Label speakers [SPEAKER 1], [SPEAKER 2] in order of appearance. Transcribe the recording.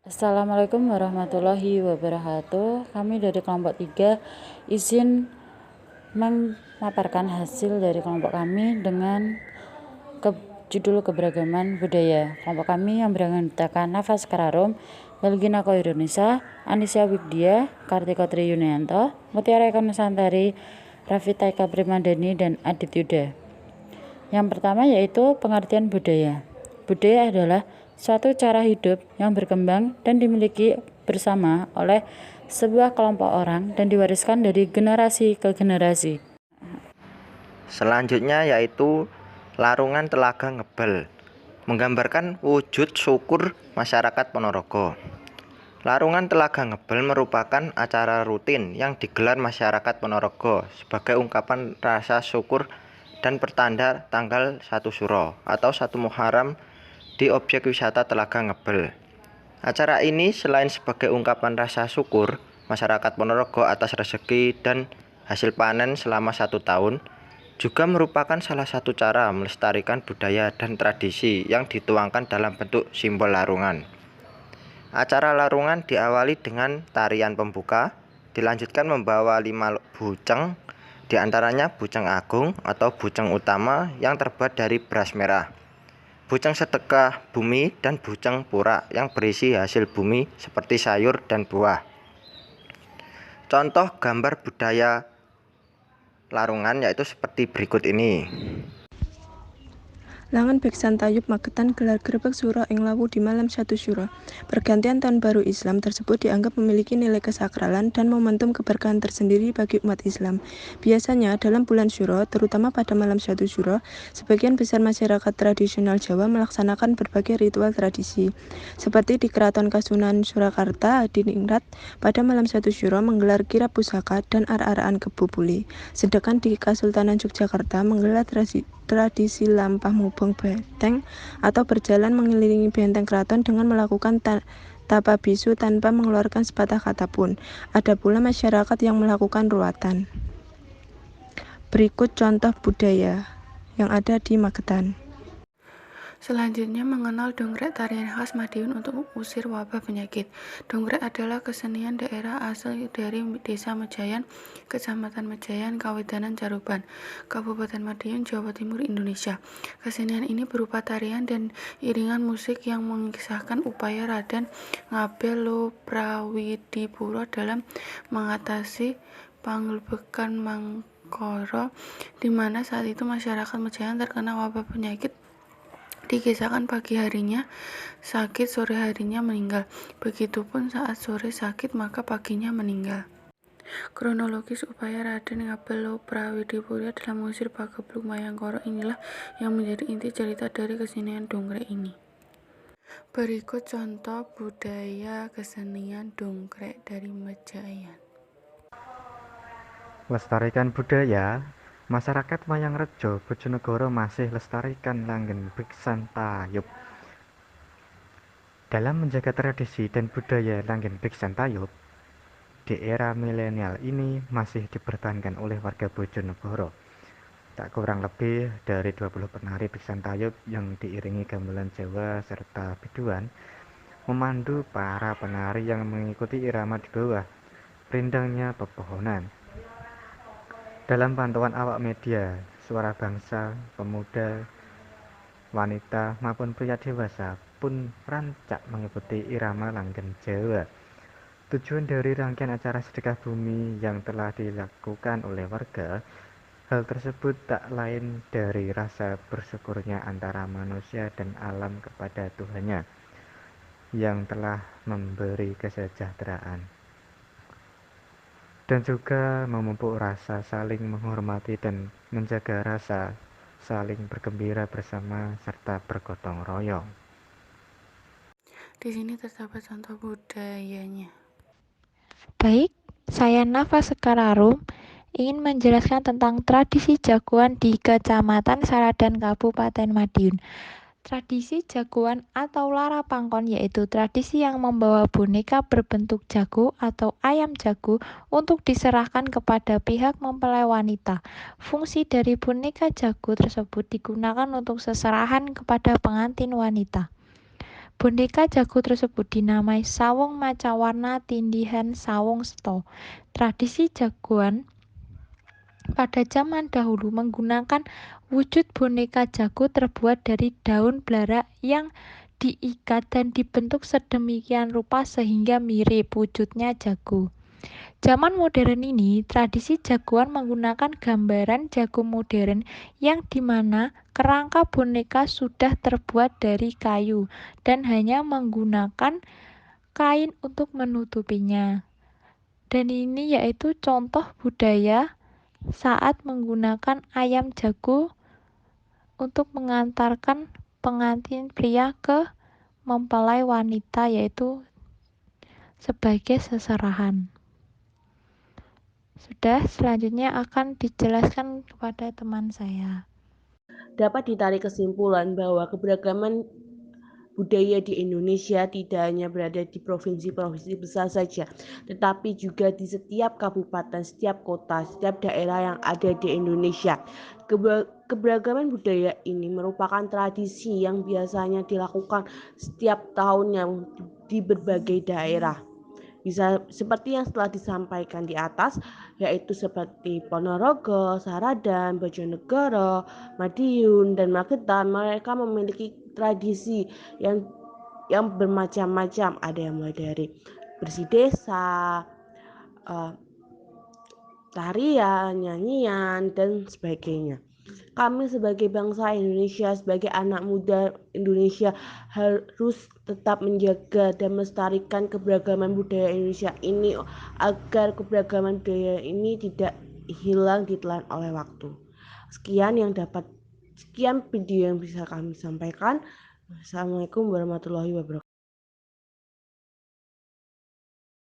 [SPEAKER 1] Assalamualaikum warahmatullahi wabarakatuh. Kami dari kelompok 3 izin memaparkan hasil dari kelompok kami dengan judul keberagaman budaya. Kelompok kami yang beranggotakan Nafas Kararum, Belgina Indonesia, Anisya Wigdia, Kartika Tri Yunianto, Mutiara Eka Nusantari, Rafita Eka Primadani, dan Adit Yuda. Yang pertama yaitu pengertian budaya. Budaya adalah suatu cara hidup yang berkembang dan dimiliki bersama oleh sebuah kelompok orang dan diwariskan dari generasi ke generasi.
[SPEAKER 2] Selanjutnya yaitu Larungan Telaga Ngebel, menggambarkan wujud syukur masyarakat Ponorogo. Larungan Telaga Ngebel merupakan acara rutin yang digelar masyarakat Ponorogo sebagai ungkapan rasa syukur dan pertanda tanggal 1 Suro atau 1 Muharram di objek wisata Telaga Ngebel. Acara ini selain sebagai ungkapan rasa syukur masyarakat Ponorogo atas rezeki dan hasil panen selama 1 tahun, juga merupakan salah satu cara melestarikan budaya dan tradisi yang dituangkan dalam bentuk simbol larungan. Acara larungan diawali dengan tarian pembuka, dilanjutkan membawa 5 buceng, diantaranya buceng agung atau buceng utama yang terbuat dari beras merah, buceng sedekah bumi, dan buceng pura yang berisi hasil bumi seperti sayur dan buah. Contoh gambar budaya larungan yaitu seperti berikut ini.
[SPEAKER 3] Langan Beksan Tayub Magetan gelar grebeg suro ing lawu di malam 1 Syuro. Pergantian tahun baru Islam tersebut dianggap memiliki nilai kesakralan dan momentum keberkahan tersendiri bagi umat Islam. Biasanya dalam bulan Syuro, terutama pada malam 1 Syuro, sebagian besar masyarakat tradisional Jawa melaksanakan berbagai ritual tradisi. Seperti di Keraton Kasunan Surakarta, Adiningrat pada malam 1 Syuro menggelar kirab pusaka dan ar-araan kebo buli. Sedangkan di Kasultanan Yogyakarta menggelar tradisi lampah mubeng benteng atau berjalan mengelilingi benteng keraton dengan melakukan tapa bisu tanpa mengeluarkan sepatah kata pun. Ada pula masyarakat yang melakukan ruatan. Berikut contoh budaya yang ada di Magetan.
[SPEAKER 4] Selanjutnya mengenal dongkrek, tarian khas Madiun untuk mengusir wabah penyakit. Dongkrek adalah kesenian daerah asal dari Desa Mejayan, Kecamatan Mejayan, Kawedanan Caruban, Kabupaten Madiun, Jawa Timur, Indonesia. Kesenian ini berupa tarian dan iringan musik yang mengisahkan upaya Raden Ngabelo Prawidipuro dalam mengatasi panglebekan Mangkoro, di mana saat itu masyarakat Mejayan terkena wabah penyakit. Dikisahkan pagi harinya sakit, sore harinya meninggal. Begitupun saat sore sakit, maka paginya meninggal. Kronologis upaya Raden Ngabelo Prawidipuro dalam mengusir Pagebluk Mayangkara inilah yang menjadi inti cerita dari kesenian dongkrek ini. Berikut contoh budaya kesenian dongkrek dari Mejayan.
[SPEAKER 5] Lestarikan budaya. Masyarakat Wayangrejo, Bojonegoro masih lestarikan Langgeng Beksan Tayub. Dalam menjaga tradisi dan budaya Langgeng Beksan Tayub, di era milenial ini masih dipertahankan oleh warga Bojonegoro. Tak kurang lebih dari 20 penari Beksan Tayub yang diiringi gamelan Jawa serta biduan memandu para penari yang mengikuti irama di bawah rindangnya pepohonan. Dalam pantauan awak media, Suara Bangsa, pemuda, wanita maupun pria dewasa pun rancak mengikuti irama Langgeng Jawa. Tujuan dari rangkaian acara sedekah bumi yang telah dilakukan oleh warga, hal tersebut tak lain dari rasa bersyukurnya antara manusia dan alam kepada Tuhannya yang telah memberi kesejahteraan, dan juga memupuk rasa saling menghormati dan menjaga rasa saling bergembira bersama serta bergotong royong.
[SPEAKER 4] Di sini terdapat contoh budayanya.
[SPEAKER 6] Baik, saya Nafas Sekararum ingin menjelaskan tentang tradisi jagoan di Kecamatan Saradan, Kabupaten Madiun. Tradisi jagoan atau lara pangkon yaitu tradisi yang membawa boneka berbentuk jago atau ayam jago untuk diserahkan kepada pihak mempelai wanita. Fungsi dari boneka jago tersebut digunakan untuk seserahan kepada pengantin wanita. Boneka jago tersebut dinamai Sawung Macawarna Tindihan Sawung Seto. Tradisi jagoan pada zaman dahulu menggunakan wujud boneka jago terbuat dari daun belarak yang diikat dan dibentuk sedemikian rupa sehingga mirip wujudnya jago. Zaman modern ini, tradisi jagoan menggunakan gambaran jago modern yang dimana kerangka boneka sudah terbuat dari kayu dan hanya menggunakan kain untuk menutupinya. Dan ini yaitu contoh budaya saat menggunakan ayam jago untuk mengantarkan pengantin pria ke mempelai wanita, yaitu sebagai seserahan. Sudah, selanjutnya akan dijelaskan kepada teman saya.
[SPEAKER 7] Dapat ditarik kesimpulan bahwa keberagaman budaya di Indonesia tidak hanya berada di provinsi-provinsi besar saja, tetapi juga di setiap kabupaten, setiap kota, setiap daerah yang ada di Indonesia. Keberagaman budaya ini merupakan tradisi yang biasanya dilakukan setiap tahunnya di berbagai daerah. Bisa seperti yang telah disampaikan di atas, yaitu seperti Ponorogo, Saradan, Bojonegoro, Madiun, dan Magetan. Mereka memiliki tradisi yang bermacam-macam. Ada yang mulai dari bersih desa, tarian, nyanyian, dan sebagainya. Kami sebagai bangsa Indonesia, sebagai anak muda Indonesia harus tetap menjaga dan melestarikan keberagaman budaya Indonesia ini agar keberagaman budaya ini tidak hilang ditelan oleh waktu. Sekian video yang bisa kami sampaikan. Assalamualaikum warahmatullahi wabarakatuh.